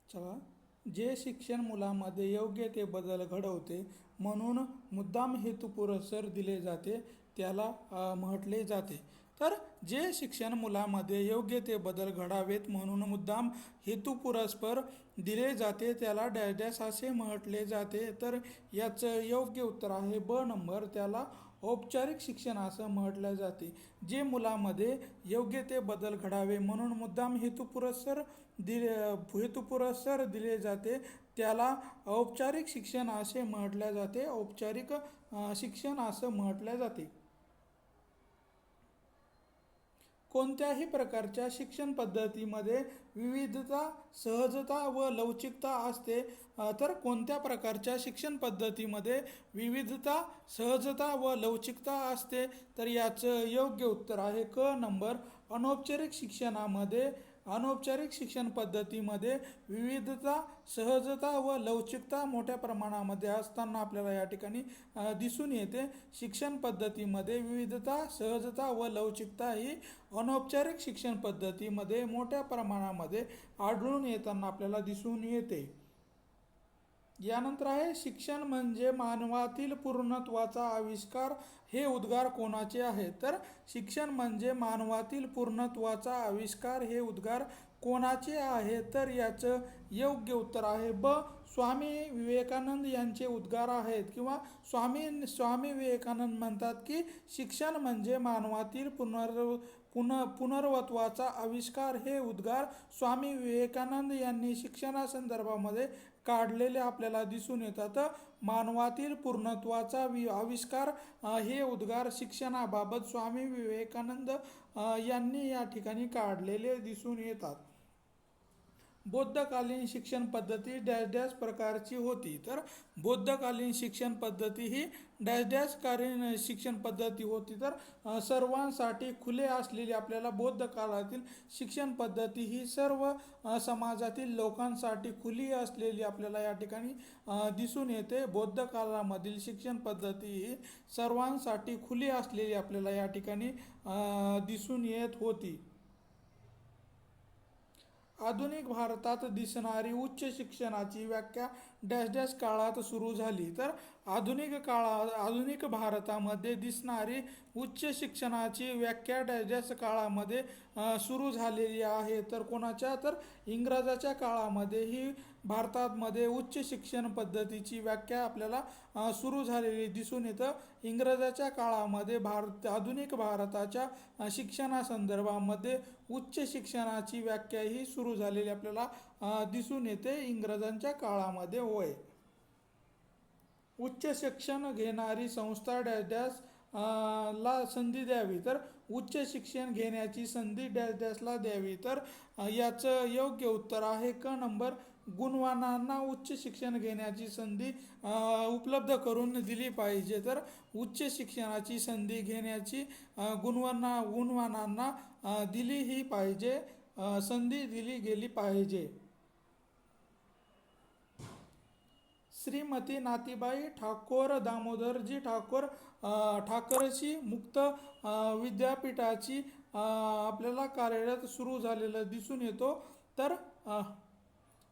चला, जे शिक्षण मुलामध्ये योग्य ते बदल घडवते म्हणून मुद्दाम हेतुपुरस्सर दिले जाते त्याला म्हटले जाते. तर जे शिक्षण मुलामध्ये योग्य ते बदल घडावेत म्हणून मुद्दाम हेतुपुरस्सर दिले जाते त्याला डॅश डॅश असे म्हटले जाते. तर याचं योग्य उत्तर आहे ब नंबर, त्याला औपचारिक शिक्षण असं म्हटलं जाते. जे मुलामध्ये योग्य ते बदल घडावे म्हणून मुद्दाम हेतुपुरस्सर दिले जाते त्याला औपचारिक शिक्षण असे म्हटले जाते. औपचारिक शिक्षण असं म्हटले जाते. कोणत्याही प्रकारच्या शिक्षण पद्धतीमध्ये विविधता, सहजता व लवचिकता असते. तर कोणत्या प्रकारच्या शिक्षण पद्धतीमध्ये विविधता, सहजता व लवचिकता असते? तर याचं योग्य उत्तर आहे क नंबर. अनौपचारिक शिक्षण पद्धतीमध्ये विविधता, सहजता व लवचिकता मोठ्या प्रमाणामध्ये असताना आपल्याला या ठिकाणी दिसून येते. शिक्षण पद्धतीमध्ये विविधता, सहजता व लवचिकता ही अनौपचारिक शिक्षण पद्धतीमध्ये मोठ्या प्रमाणामध्ये आढळून येताना आपल्याला दिसून येते. यानंतर आहे शिक्षण म्हणजे मानवातील पूर्णत्वाचा आविष्कार, हे उद्गार कोणाचे आहेत? तर शिक्षण म्हणजे मानवातील पूर्णत्वाचा आविष्कार हे उद्गार कोणाचे आहे? तर याचं योग्य उत्तर आहे ब, स्वामी विवेकानंद यांचे उद्गार आहेत. किंवा स्वामी विवेकानंद म्हणतात की शिक्षण म्हणजे मानवातील पुनर्वत्वाचा आविष्कार हे उद्गार स्वामी विवेकानंद यांनी शिक्षणासंदर्भामध्ये काढलेले आपल्याला दिसून येतात. मानवातील पूर्णत्वाचा आविष्कार हे उद्गार शिक्षणाबाबत स्वामी विवेकानंद यांनी या ठिकाणी काढलेले दिसून येतात. बौद्धकालीन शिक्षण पद्धती डॅश डॅश प्रकारची होती. तर बौद्धकालीन शिक्षण पद्धती ही डॅश डॅश कालीन शिक्षण पद्धती होती. तर सर्वांसाठी खुले असलेली आपल्याला बौद्ध काळातील शिक्षण पद्धती ही सर्व समाजातील लोकांसाठी खुली असलेली आपल्याला या ठिकाणी दिसून येते. बौद्ध काळामधील शिक्षण पद्धती ही सर्वांसाठी खुली असलेली आपल्याला या ठिकाणी दिसून येत होती. आधुनिक भारतात दिसणारी उच्च शिक्षणाची व्याख्या डॅश डॅश काळात सुरू झाली. तर आधुनिक भारतामध्ये दिसणारी उच्च शिक्षणाची व्याख्या डॅश डॅश काळामध्ये सुरू झालेली आहे. तर कोणाच्या? तर इंग्रजाच्या काळामध्ये ही भारतामध्ये उच्च शिक्षण पद्धतीची व्याख्या आपल्याला सुरू झालेली दिसून येतं. इंग्रजाच्या काळामध्ये आधुनिक भारताच्या शिक्षणासंदर्भामध्ये उच्च शिक्षणाची व्याख्या ही सुरू झालेली आपल्याला दिसून येते इंग्रजांच्या काळामध्ये होय. उच्च शिक्षण घेणारी संस्था डॅश डॅश ला संधी द्यावी. तर उच्च शिक्षण घेण्याची संधी डॅश डॅशला द्यावी. तर याचं योग्य उत्तर आहे क नंबर, गुणवानांना उच्च शिक्षण घेण्याची संधी उपलब्ध करून दिली पाहिजे. तर उच्च शिक्षणाची संधी घेण्याची गुणवानांना दिली ही पाहिजे, संधी दिली गेली पाहिजे. श्रीमती नाथीबाई ठाकूर दामोदरजी ठाकरसी मुक्त विद्यापीठाची आपल्याला कार्यरत सुरू झालेलं दिसून येतो. तर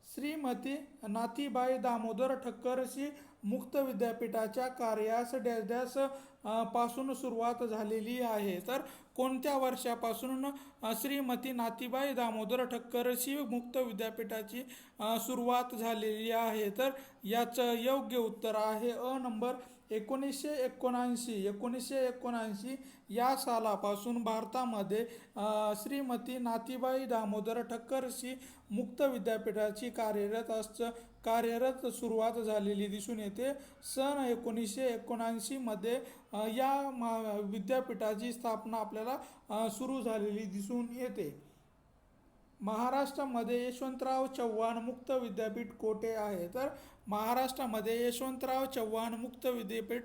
श्रीमती नाथीबाई दामोदर ठक्करसी मुक्त विद्यापीठाच्या कार्यास डॅश डॅश पासून सुरुवात झालेली आहे. तर कोणत्या वर्षापासून श्रीमती नाथीबाई दामोदर ठक्करसी मुक्त विद्यापीठाची सुरुवात झालेली आहे? तर याचं योग्य उत्तर आहे अ नंबर, 1979 या सालापासून भारतामध्ये श्रीमती नाथीबाई दामोदर ठक्करसी मुक्त विद्यापीठाची कार्यरत सुरुवात झालेली दिसून येते. सन 1979 मध्ये या विद्यापीठाची स्थापना आपल्याला सुरू झालेली दिसून येते. महाराष्ट्रामध्ये यशवंतराव चव्हाण मुक्त विद्यापीठ कोठे आहे? तर महाराष्ट्रामध्ये यशवंतराव चव्हाण मुक्त विद्यापीठ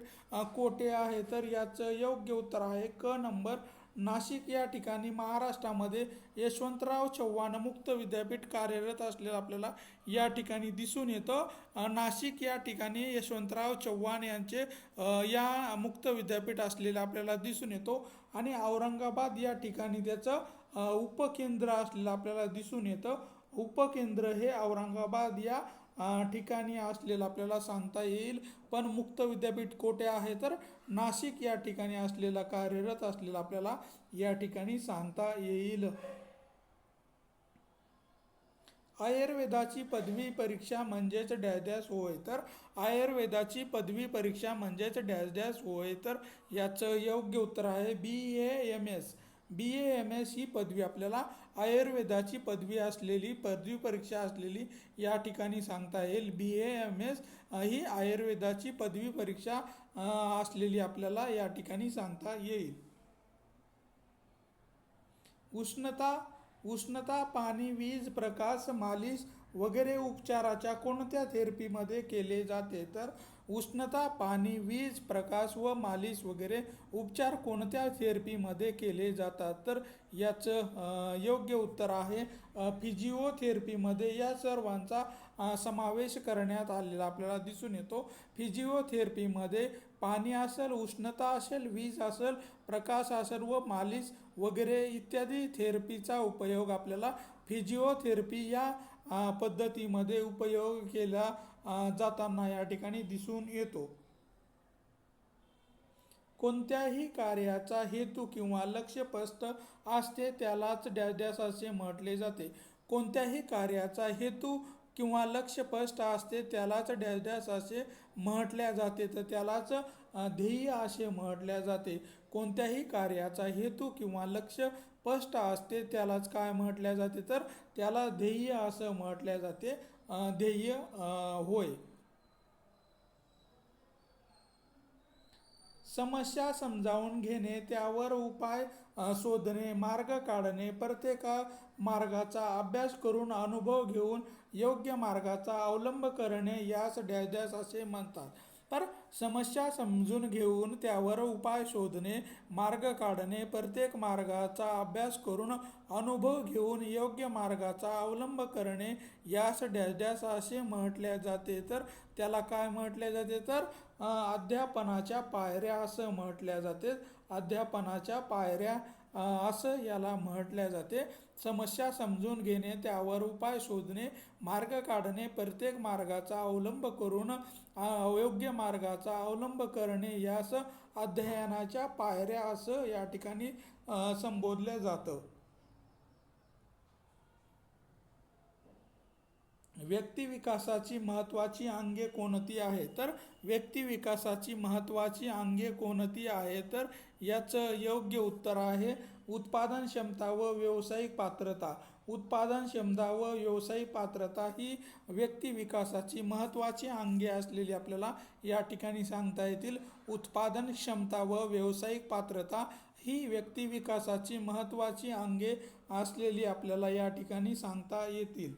कोठे आहे? तर याचं योग्य उत्तर आहे क नंबर, नाशिक या ठिकाणी महाराष्ट्रामध्ये यशवंतराव चव्हाण मुक्त विद्यापीठ कार्यरत असलेलं आपल्याला या ठिकाणी दिसून येतं. नाशिक या ठिकाणी यशवंतराव चव्हाण यांचे या मुक्त विद्यापीठ असलेलं आपल्याला दिसून येतो. आणि औरंगाबाद या ठिकाणी त्याचं उपकेंद्र असलेलं आपल्याला दिसून येतं. उपकेंद्र हे औरंगाबाद या ठिकाणी असलेलं आपल्याला सांगता येईल. पण मुक्त विद्यापीठ कोठे आहे तर नाशिक या ठिकाणी असलेलं, कार्यरत असलेलं आपल्याला या ठिकाणी सांगता येईल. आयुर्वेदाची पदवी परीक्षा म्हणजेच डॅश डॅश होय तर आयुर्वेदाची पदवी परीक्षा म्हणजेच डॅश डॅश होय तर याचं योग्य उत्तर आहे BAMS. BAMS ही पदवी आपल्याला आयुर्वेदाची पदवी असलेली, पदवी परीक्षा असलेली या ठिकाणी सांगता येईल. BAMS ही आयुर्वेदाची पदवी परीक्षा असलेली आपल्याला या ठिकाणी सांगता येईल. उष्णता, पाणी, वीज, प्रकाश, मालिश वगैरे उपचाराच्या कोणत्या थेरपीमध्ये केले जाते तर उष्णता, पाणी, वीज, प्रकाश व मालिश वगैरे उपचार कोणत्या थेरपीमध्ये केले जातात तर याचं योग्य उत्तर आहे फिजिओथेरपीमध्ये. या सर्वांचा समावेश करण्यात आलेला आपल्याला दिसून येतो. फिजिओथेरपीमध्ये पाणी असेल, उष्णता असेल, वीज असेल, प्रकाश असेल व मालिश वगैरे इत्यादी थेरपीचा उपयोग आपल्याला फिजिओथेरपी या पद्धतीमध्ये उपयोग केला जाताना या ठिकाणी दिसून येतो. कोणत्याही कार्याचा हेतू किंवा लक्ष्य स्पष्ट असते त्यालाच डॅश डॅश असे म्हटले जाते. कोणत्याही कार्याचा हेतू किंवा लक्ष्य स्पष्ट असते त्यालाच डॅश डॅश असे म्हटल्या जाते तर त्यालाच ध्येय असे म्हटल्या जाते. कोणत्याही कार्याचा हेतू किंवा लक्ष्य स्पष्ट असते त्यालाच काय म्हटल्या जाते तर त्याला ध्येय असं म्हटल्या जाते. ध्येय होय. समस्या समजावून घेणे, त्यावर उपाय शोधणे, मार्ग काढणे, प्रत्येक मार्गाचा अभ्यास करून अनुभव घेऊन योग्य मार्गाचा अवलंब करणे यास डॅश डॅश असे म्हणतात. तर समस्या समजून घेऊन त्यावर उपाय शोधणे, मार्ग काढणे, प्रत्येक मार्गाचा अभ्यास करून अनुभव घेऊन योग्य मार्गाचा अवलंब करणे यास डॅश डॅश असे म्हटले जाते. तर त्याला काय म्हटले जाते तर अध्यापनाच्या पायऱ्या असं म्हटल्या जाते. अध्यापनाच्या पायऱ्या असं याला म्हटल्या जाते. समस्या समजून घेणे, त्यावर उपाय शोधणे, मार्ग काढणे, प्रत्येक मार्गाचा अवलंब करून योग्य मार्गाचा अवलंब करणे यास अध्ययनाच्या पायऱ्या असं या ठिकाणी संबोधलं जातं. व्यक्तिविकासाची महत्त्वाची अंगे कोणती आहे तर व्यक्तिविकासाची महत्त्वाची अंगे कोणती आहे तर याचं योग्य उत्तर आहे उत्पादन क्षमता व व्यावसायिक पात्रता. उत्पादन क्षमता व व्यावसायिक पात्रता ही व्यक्तिविकासाची महत्त्वाची अंगे असलेली आपल्याला या ठिकाणी सांगता येतील. उत्पादन क्षमता व व्यावसायिक पात्रता ही व्यक्तिविकासाची महत्त्वाची अंगे असलेली आपल्याला या ठिकाणी सांगता येतील.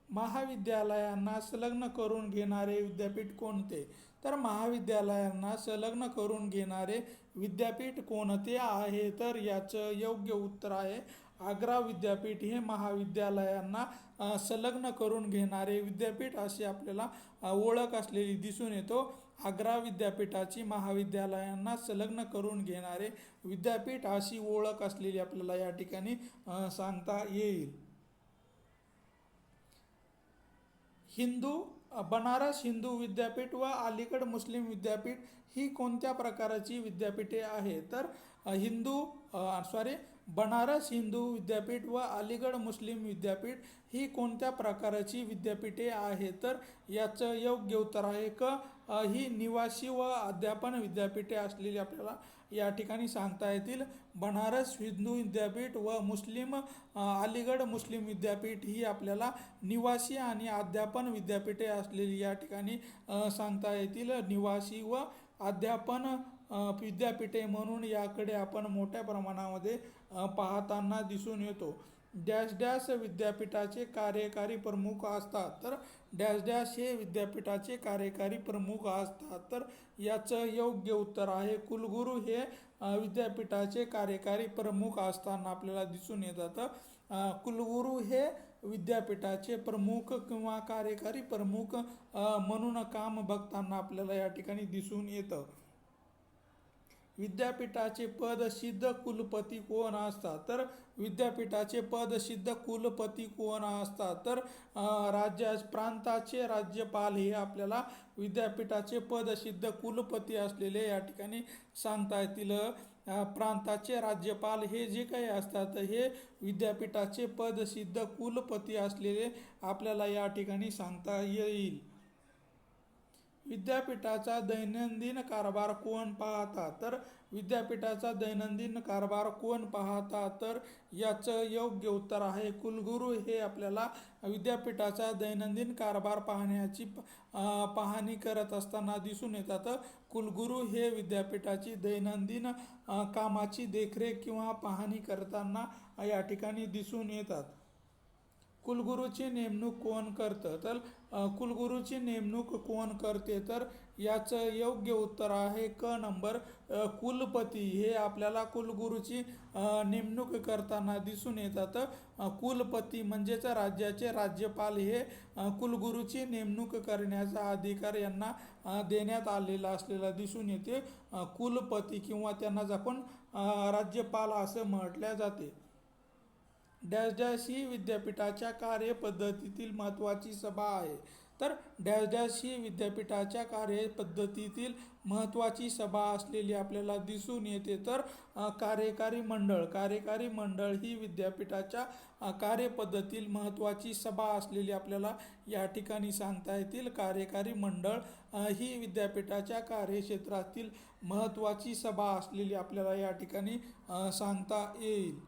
महाविद्यालयांना संलग्न करून घेणारे विद्यापीठ कोणते तर महाविद्यालयांना संलग्न करून घेणारे विद्यापीठ कोणते आहे तर याचं योग्य उत्तर आहे आग्रा विद्यापीठ. हे महाविद्यालयांना संलग्न करून घेणारे विद्यापीठ अशी आपल्याला ओळख असलेली दिसून येतो. आग्रा विद्यापीठाची महाविद्यालयांना संलग्न करून घेणारे विद्यापीठ अशी ओळख असलेली आपल्याला या ठिकाणी सांगता येईल. बनारस हिंदू विद्यापीठ व अलीगढ मुस्लिम विद्यापीठ ही कोणत्या प्रकारची विद्यापीठे आहे तर बनारस हिंदू विद्यापीठ व अलीगढ मुस्लिम विद्यापीठ ही कोणत्या प्रकारची विद्यापीठे आहे तर याचं योग्य उत्तर आहे ही निवासी व अध्यापन विद्यापीठे असलेली आपल्याला या ठिकाणी सांगता येतील. बनारस हिंदू विद्यापीठ व अलीगढ मुस्लिम विद्यापीठ ही आपल्याला निवासी आणि अध्यापन विद्यापीठे असलेली या ठिकाणी सांगता येतील. निवासी व अध्यापन विद्यापीठे म्हणून याकडे आपण मोठ्या प्रमाणामध्ये पाहताना दिसून येतो. डॅश डॅश विद्यापीठाचे कार्यकारी प्रमुख असतात तर डॅश डॅश हे विद्यापीठाचे कार्यकारी प्रमुख असतात तर याचं योग्य उत्तर आहे कुलगुरू हे विद्यापीठाचे कार्यकारी प्रमुख असताना आपल्याला दिसून येतात. कुलगुरू हे विद्यापीठाचे प्रमुख किंवा कार्यकारी प्रमुख म्हणून काम बघताना आपल्याला या ठिकाणी दिसून येतं. विद्यापीठाचे पदसिद्ध कुलपती कोण असतात? तर विद्यापीठाचे पदसिद्ध कुलपती कोण असतात? तर प्रांताचे राज्यपाल हे आपल्याला विद्यापीठाचे पदसिद्ध कुलपती असलेले या ठिकाणी सांगता येतील. प्रांताचे राज्यपाल हे जे काही असतात हे विद्यापीठाचे पदसिद्ध कुलपती असलेले आपल्याला या ठिकाणी सांगता येईल. विद्यापीठाचा दैनंदिन कारभार कोण पाहतात? तर विद्यापीठाचा दैनंदिन कारभार कोण पाहतात? तर याचं योग्य उत्तर आहे कुलगुरू हे आपल्याला विद्यापीठाचा दैनंदिन कारभार पाहणी करत असताना दिसून येतात. कुलगुरू हे विद्यापीठाची दैनंदिन कामाची देखरेख किंवा पाहणी करताना या ठिकाणी दिसून येतात. कुलगुरूची नेमणूक कोण करतं? तर कुलगुरूची नेमणूक कोण करते? तर याचं योग्य उत्तर आहे क नंबर, कुलपती हे आपल्याला कुलगुरूची नेमणूक करताना दिसून येतात. कुलपती म्हणजेच राज्याचे राज्यपाल हे कुलगुरूची नेमणूक करण्याचा अधिकार यांना देण्यात आलेला असलेला दिसून येते. कुलपती किंवा त्यांना आपण राज्यपाल असं म्हटल्या जाते. डॅश डॅश ही विद्यापीठाच्या कार्यपद्धतीतील महत्त्वाची सभा आहे. तर डॅश डॅश ही विद्यापीठाच्या कार्यपद्धतीतील महत्त्वाची सभा असलेली आपल्याला दिसून येते. तर कार्यकारी मंडळ ही विद्यापीठाच्या कार्यपद्धतीतील महत्त्वाची सभा असलेली आपल्याला या ठिकाणी सांगता येतील. कार्यकारी मंडळ ही विद्यापीठाच्या कार्यक्षेत्रातील महत्त्वाची सभा असलेली आपल्याला या ठिकाणी सांगता येईल.